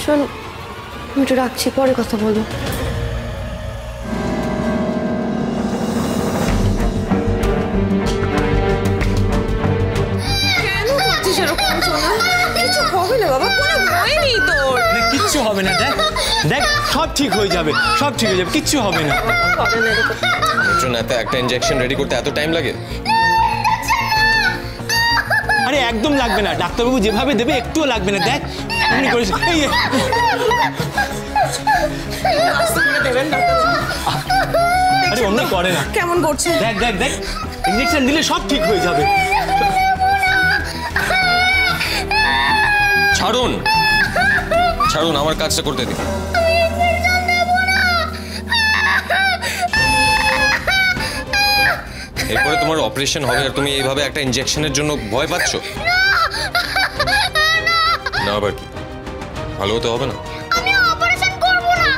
শোন, আমি একটু রাখছি, পরে কথা বলো। কিচ্ছু হবে না, দেখ দেখ সব ঠিক হয়ে যাবে, সব ঠিক হয়ে যাবে, কিচ্ছু হবে না। একটা ইনজেকশন রেডি করতে এত টাইম লাগে? আরে একদম লাগবে না, ডাক্তারবাবু যেভাবে দেবে একটুও লাগবে না। দেখ এমনি করেছে। আরে অমনি করে না। কেমন করছে? দেখ দেখ দেখ, ইনজেকশন দিলে সব ঠিক হয়ে যাবে। ছাড়ুন ছাড়ুন, আমার কাজটা করতে দিন। এরপরে তোমার অপারেশন হবে আর তুমি এইভাবে একটা ইনজেকশনের জন্য ভয় পাচ্ছ? না আবার কি, ভালো হতে হবে না? আমি অপারেশন করব না।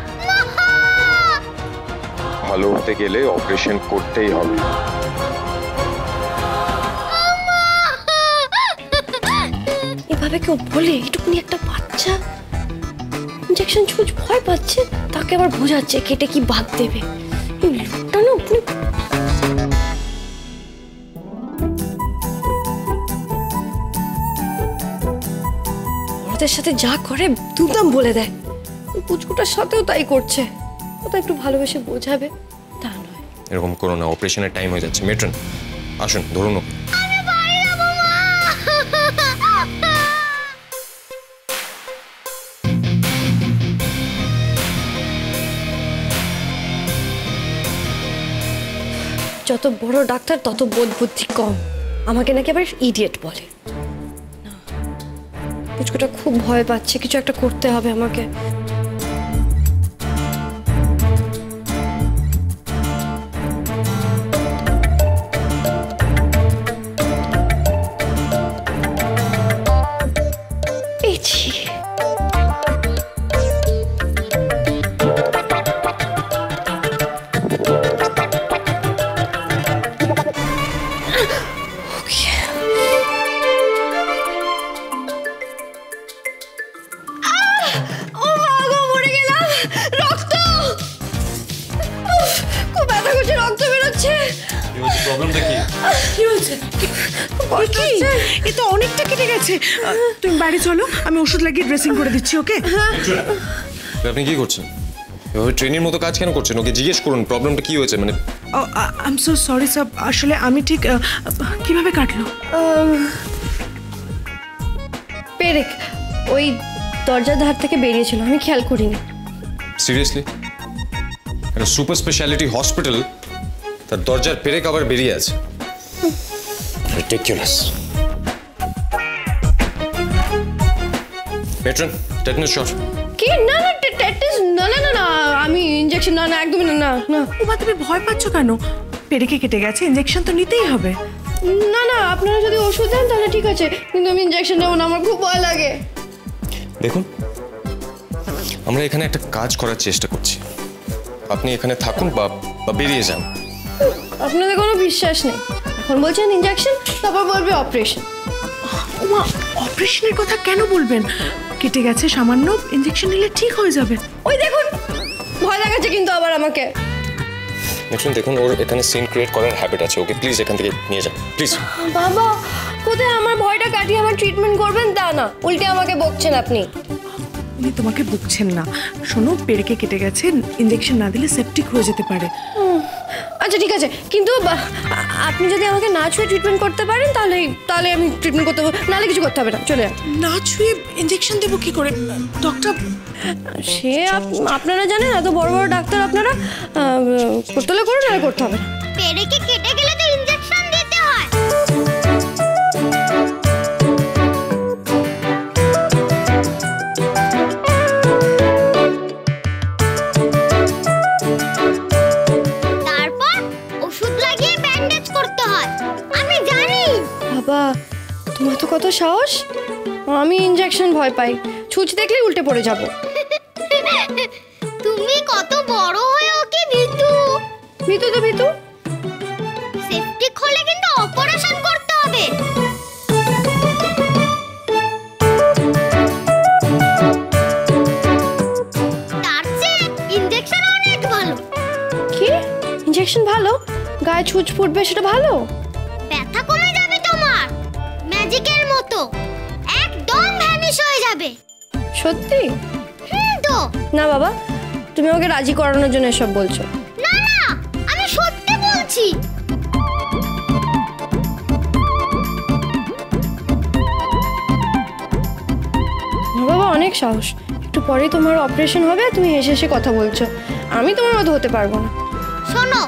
ভালো হতে গেলে অপারেশন করতেই হবে। এভাবে কেউ বলে? এটুকুনি একটা বাচ্চা ইনজেকশন ছুঁচ ভয় পাচ্ছে, তাকে আবার বোঝাচ্ছে কেটে কি বাদ দেবে। এই লোকটা না বড়দের সাথে যা করে দুদম বলে দেয়। পুচকুটার সাথেও তাই করছে। ওটা একটু ভালোবেসে বোঝাবে, তা নয়। এরকম করো না, অপারেশনের টাইম হয়ে যাচ্ছে। মেট্রন আসুন, ধরুন ওকে। যত বড় ডাক্তার তত বোধ বুদ্ধি কম। আমাকে নাকি আবার ইডিয়েট বলে। না, পুচকুটা খুব ভয় পাচ্ছে, কিছু একটা করতে হবে আমাকে। অনেকটা কেটে গেছে। তুমি বাড়ি চলো, আমি ওষুধ লাগিয়ে ড্রেসিং করে দিচ্ছি। ওকে? আপনি কি করছেন? এভাবে ট্রেনের মতো কাজ কেন করছেন? ওকে জিজ্ঞেস করুন প্রবলেমটা কি হয়েছে। মানে I am so sorry sir, আসলে আমি ঠিক কিভাবে কাটলো? পেরেক ওই দরজার ধার থেকে বেরিয়েছিল, আমি খেয়াল করিনি। সিরিয়াসলি? একটা সুপার স্পেশালিটি হসপিটাল, তার দরজার পেরেক আবার বেরিয়ে আছে? রিডিকুলাস। Matron, tetanus shot. কি? না না, টেটনাস না না না, আমি ইনজেকশন না না, একদমই না না না। ওমা, তুমি ভয় পাচ্ছ কেন? পেরেকে কেটে গেছে, ইনজেকশন তো নিতেই হবে। না না, আপনারা যদি ওষুধ দেন তাহলে ঠিক আছে, কিন্তু আমি ইনজেকশন নেবো না, আমার খুব ভয় লাগে। দেখুন, আমরা এখানে একটা কাজ করার চেষ্টা করছি। আপনি এখানে থাকুন বা বেরিয়ে যান। আপনাদের কোনো বিশ্বাস নেই। এখন বলছেন ইনজেকশন, তারপর বলবে অপারেশন। ওমা, অপারেশনের কথা কেন বলবেন? কেটে গেছে সামান্য, ইনজেকশন নিলে ঠিক হয়ে যাবে। ওই দেখুন, ভয় দেখাচ্ছে কিন্তু আবার আমাকে। দেখুন, ওর এখানে সিন ক্রিয়েট করার হ্যাবিট আছে। ওকে প্লিজ এখান থেকে নিয়ে যান, প্লিজ। বাবা, কোথায় আমার ভয়টা কাটিয়ে আমার ট্রিটমেন্ট করবেন তা না, উল্টে আমাকে বকছেন আপনি। উনি তোমাকে বকছেন না। শোনো, পেরেকে কেটে গেছে, ইনজেকশন না দিলে সেপটিক হয়ে যেতে পারে। আচ্ছা ঠিক আছে, কিন্তু আপনি যদি আমাকে না ছুঁয়ে ট্রিটমেন্ট করতে পারেন তাহলে তাহলে আমি ট্রিটমেন্ট করতে হবে, নাহলে কিছু করতে হবে না, চলে যান। না ছুঁয়ে ইনজেকশন দেবো কি করে ডক্টর? সে আপনারা জানেন, এত বড় বড় ডাক্তার আপনারা, করতে হলে করুন, আর করতে হবে না। পেরেকে কেটে গেলে তো ইনজেকশন দিতে হয়। তারপর ওষুধ লাগিয়ে ব্যান্ডেজ করতে হয়, আমি জানি। বাবা, তোমার তো কত সাহস! আমি ইনজেকশন ভয় পাই, ছুঁচ দেখলেই উল্টে পড়ে যাব। তুমি কত বড় হয়ে ওকে ভিতু। ভিতু তো ভিতু, সেপটিক হলে কিন্তু অপারেশন করতে হবে। কি ইনজেকশন ভালো? গায়ে ছুঁচ ফুটবে সেটা ভালো? ব্যথা কমে যাবে তোমার, ম্যাজিকের মতো একদম ভ্যানিশ হয়ে যাবে। সত্যি? তো না বাবা, তুমি আমাকে রাজি করানোর জন্য এসব বলছো। না না, আমি সত্যি বলছি। না বাবা, অনেক সাহস। একটু পরেই তোমার অপারেশন হবে, তুমি হেসে হেসে কথা বলছো। আমি তোমার মতো হতে পারবো না। শোনো,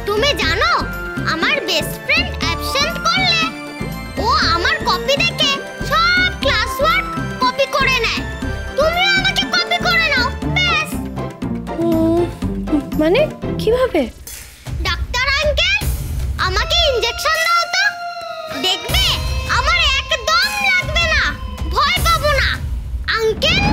তুমি জানো আমার বেস্ট ফ্রেন্ড অ্যাবসেন্ট করলে ও আমার কপি দেখে সব ক্লাস ওয়ার্ক কপি করে নেয়। তুমিও আমাকে কপি করে নাও, ব্যাস। মানে কিভাবে? ডাক্তার আঙ্কেল, আমাকে ইনজেকশন দাও তো। দেখবে আমার একদম লাগবে না, ভয় পাবো না আঙ্কেল।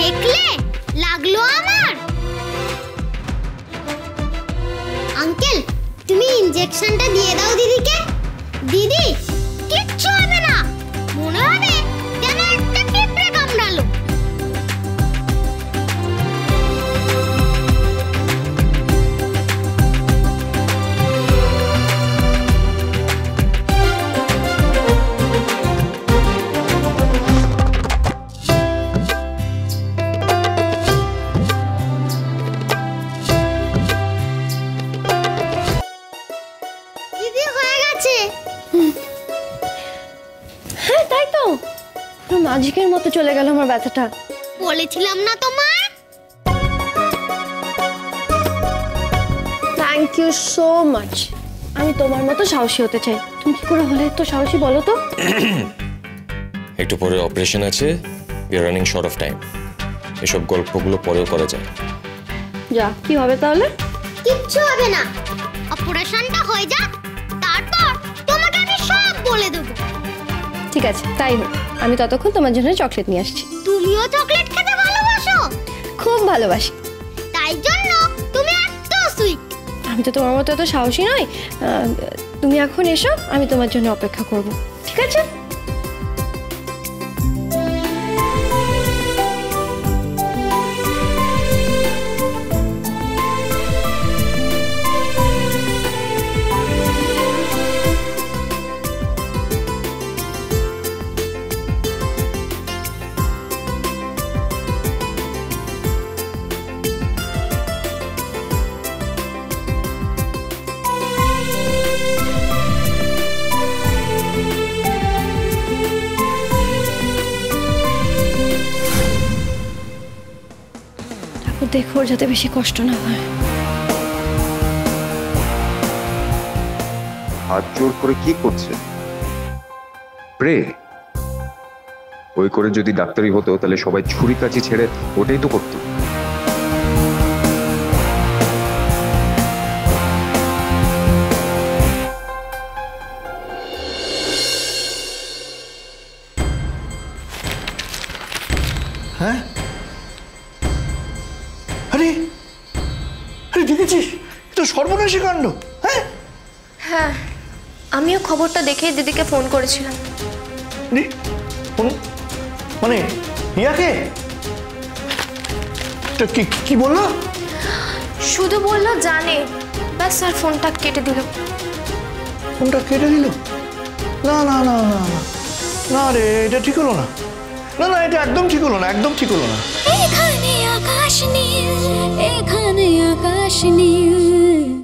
দেখলে লাগলো আমার। আঙ্কেল, তুমি ইনজেকশনটা দিয়ে দাও দিদিকে। দিদি, কিচ্ছু হবে না, মনে হবে যেন একটা পিঁপড়ে কামড়ালো। দিদি, হয়ে গেছে। হ্যাঁ তাই তো, পুরো ম্যাজিকের মতো চলে গেল আমার ব্যথাটা। বলেছিলাম না তোমায়। Thank you so much. আমি তোমার মতো সাহসী হতে চাই। তুমি কি করে হলে তো সাহসী, বলো তো? একটু পরে অপারেশন আছে, we are running short of time. এসব গল্পগুলো পরেও করা যায়। যা, কি হবে তাহলে? কিচ্ছু হবে না, অপারেশনটা হয়ে যাক, তারপর তোমাকে আমি সব বলে দেবো। ঠিক আছে, তাই হোক। আমি ততক্ষণ তোমার জন্য চকলেট নিয়ে আসছি। তুমিও চকলেট খেতে ভালোবাসো, খুব ভালোবাসি। তাই জন্য তুমি এত সুইট। আমি তো তোমার মতো এত সাহসী নই। তুমি এখন এসো, আমি তোমার জন্য অপেক্ষা করব, ঠিক আছে? দেখো ওর যাতে বেশি কষ্ট না হয়। হাত জোর করে কি করছে? প্রে। ওই করে যদি ডাক্তারি হতো তাহলে সবাই ছুরি কাচি ছেড়ে ওটাই তো করতো। হ্যাঁ, আরে আরে দেখেছিস, তো সর্বনাশী কাণ্ড। হ্যাঁ হ্যাঁ, আমিও খবরটা দেখে দিদিকে ফোন করেছিলাম। মানে ইয়াকে কি কি বললো? শুধু বললো জানে, ব্যাস, আর ফোনটা কেটে দিল। ফোনটা কেটে দিল? না না না না না রে, এটা ঠিক হলো না। না না, এটা একদম ঠিক হলো না, একদম ঠিক হলো না। এখানে আকাশ নীল, এখানে আকাশ নীল।